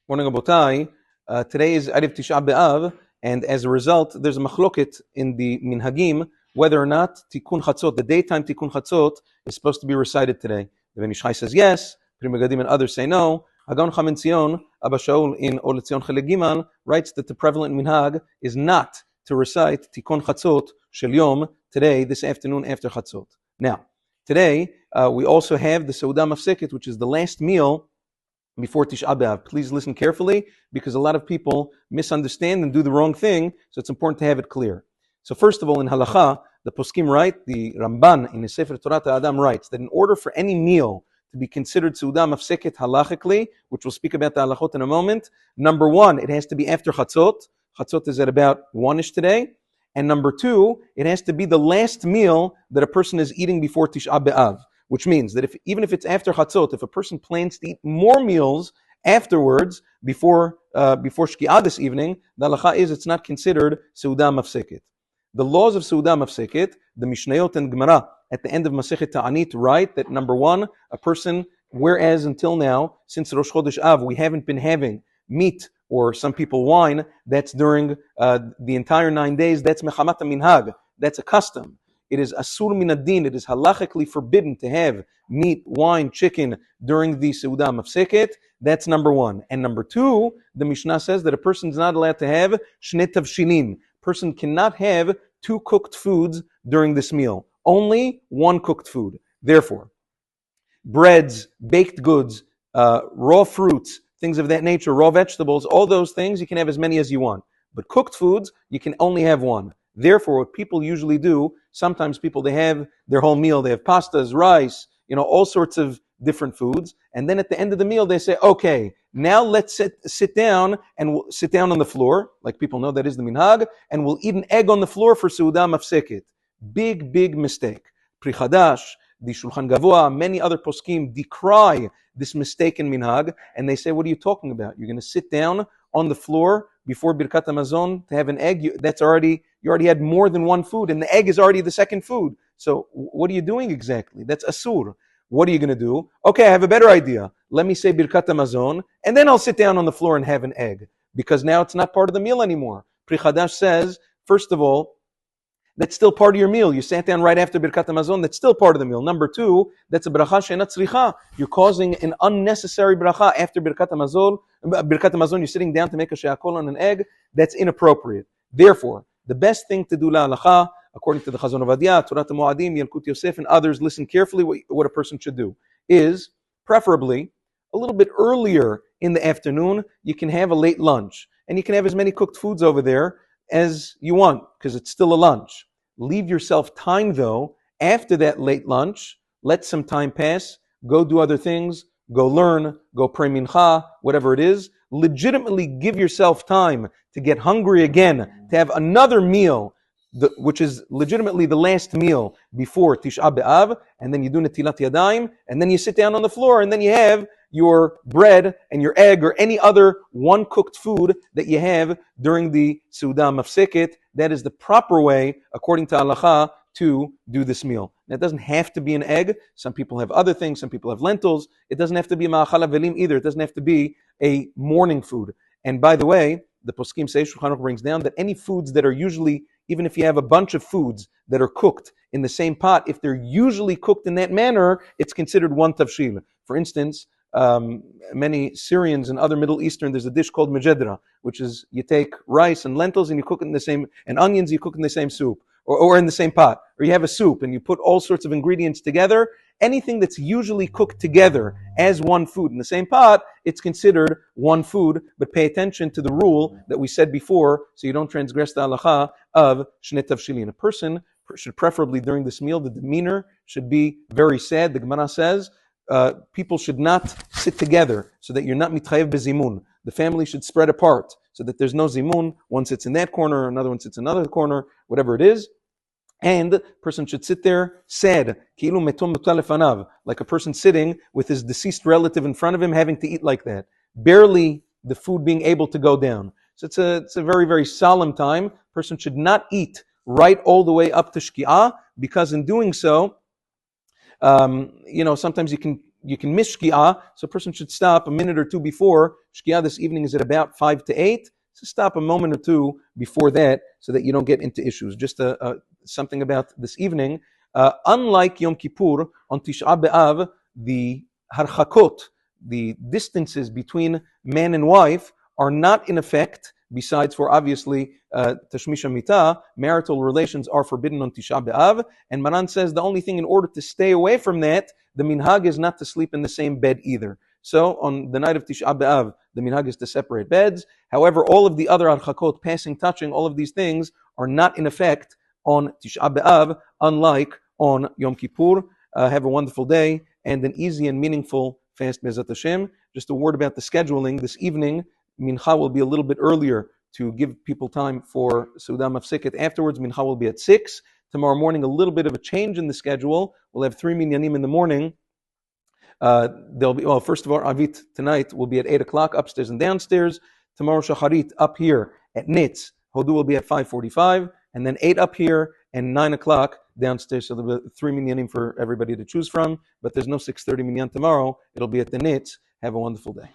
Morning, Abotai. Today is Erev Tisha Beav, and as a result, there's a machloket in the minhagim whether or not Tikkun Chatzot, the daytime Tikkun Chatzot, is supposed to be recited today. The Ben Ish Chai says yes, Pri Megadim and others say no. Hagon Chaim Tzion, Abba Shaul in Or Letzion Chelek Gimal, writes that the prevalent minhag is not to recite Tikkun Chatzot Shel Yom today, this afternoon after Chatzot. Now, today we also have the Seudah Mafseket, which is the last meal before Tisha B'Av. Please listen carefully because a lot of people misunderstand and do the wrong thing, so it's important to have it clear. So first of all, in Halacha, the Poskim write, the Ramban in the Sefer Torah Adam writes that in order for any meal to be considered Seudah Mafseket halachically, which we'll speak about the halachot in a moment, number one, it has to be after Chatzot. Chatzot is at about 1-ish today. And number two, it has to be the last meal that a person is eating before Tisha B'Av. Which means that even if it's after Chatzot, if a person plans to eat more meals afterwards, before Shki'ah this evening, the halacha is it's not considered Seudah Mafseket. The laws of Seudah Mafseket, the Mishnayot and Gemara at the end of Masechet Ta'anit write that number one, a person, whereas until now, since Rosh Chodesh Av, we haven't been having meat or some people wine, that's during the entire 9 days, that's Mechamat Minhag, that's a custom. It is asur min ad-din, it is halachically forbidden to have meat, wine, chicken during the Seudah Mafseket. That's number one. And number two, the Mishnah says that a person is not allowed to have shnei tavshilin. Person cannot have two cooked foods during this meal. Only one cooked food. Therefore, breads, baked goods, raw fruits, things of that nature, raw vegetables, all those things, you can have as many as you want. But cooked foods, you can only have one. Therefore, what people usually do, sometimes people, they have their whole meal, they have pastas, rice, all sorts of different foods, and then at the end of the meal, they say, okay, now let's sit down, and we'll sit down on the floor, like people know that is the minhag, and we'll eat an egg on the floor for Seudah Mafseket. Big, big mistake. Pri Chadash, the Shulchan Gavoa, many other poskim decry this mistaken minhag, and they say, what are you talking about? You're going to sit down on the floor before Birkat HaMazon to have an egg? You already had more than one food, and the egg is already the second food. So what are you doing exactly? That's asur. What are you going to do? Okay, I have a better idea. Let me say Birkat HaMazon, and then I'll sit down on the floor and have an egg, because now it's not part of the meal anymore. Pri Chadash says, first of all, that's still part of your meal. You sat down right after Birkat HaMazon, that's still part of the meal. Number two, that's a bracha she'ena tzricha. You're causing an unnecessary bracha after Birkat HaMazon. You're sitting down to make a she'akol on an egg. That's inappropriate. Therefore, the best thing to do la'alacha, according to the Chazon Ovadia, Torah Moadim, Yalkut Yosef, and others, listen carefully what a person should do, is preferably a little bit earlier in the afternoon, you can have a late lunch. And you can have as many cooked foods over there as you want, because it's still a lunch. Leave yourself time, though, after that late lunch. Let some time pass. Go do other things. Go learn. Go pray mincha, whatever it is. Legitimately give yourself time to get hungry again, to have another meal, which is legitimately the last meal before Tisha B'Av, and then you do Netilat Yadayim, and then you sit down on the floor, and then you have your bread and your egg or any other one-cooked food that you have during the Seudah Mafseket. That is the proper way, according to Halacha, to do this meal. Now, it doesn't have to be an egg. Some people have other things. Some people have lentils. It doesn't have to be ma'achal avelim either. It doesn't have to be a morning food. And by the way, the poskim say, Shulchan Aruch brings down that any foods that are usually, even if you have a bunch of foods that are cooked in the same pot, if they're usually cooked in that manner, it's considered one tavshil. For instance, many Syrians and other Middle Eastern, there's a dish called mejedra, which is you take rice and lentils and you cook it in the same, and onions you cook in the same soup, or in the same pot. Or you have a soup and you put all sorts of ingredients together. Anything that's usually cooked together as one food in the same pot, it's considered one food, but pay attention to the rule that we said before, so you don't transgress the halacha of shnei tavshilin. A person should preferably during this meal, the demeanor should be very sad. The Gemara says, people should not sit together so that you're not mitchayev bezimun. The family should spread apart so that there's no zimun. One sits in that corner, another one sits in another corner, whatever it is. And the person should sit there sad, like a person sitting with his deceased relative in front of him, having to eat like that. Barely the food being able to go down. So it's a very, very solemn time. Person should not eat right all the way up to Shki'ah, because in doing so, sometimes you can you can miss Shki'ah, so a person should stop a minute or two before. Shki'ah this evening is at about 5 to 8. So stop a moment or two before that so that you don't get into issues. Just something about this evening. Unlike Yom Kippur, on Tisha B'Av, the harchakot, the distances between man and wife, are not in effect, besides for obviously Tashmish Mitah. Marital relations are forbidden on Tisha B'Av, and Maran says the only thing in order to stay away from that, the minhag is not to sleep in the same bed either. So on the night of Tisha B'Av, the minhag is to separate beds. However, all of the other harchakot, passing, touching, all of these things are not in effect on Tisha B'Av, unlike on Yom Kippur. Have a wonderful day and an easy and meaningful fast, Be'ezrat Hashem. Just a word about the scheduling. This evening, Mincha will be a little bit earlier to give people time for Seudah Mafseket. Afterwards, Mincha will be at 6. Tomorrow morning, a little bit of a change in the schedule. We'll have 3 minyanim in the morning. There'll be, well, first of all, Avit tonight will be at 8 o'clock, upstairs and downstairs. Tomorrow, Shacharit up here at Nitz. Hodu will be at 5:45, and then 8 up here and 9 o'clock downstairs. So there'll be 3 minyanim for everybody to choose from. But there's no 6:30 minyan tomorrow. It'll be at the Nitz. Have a wonderful day.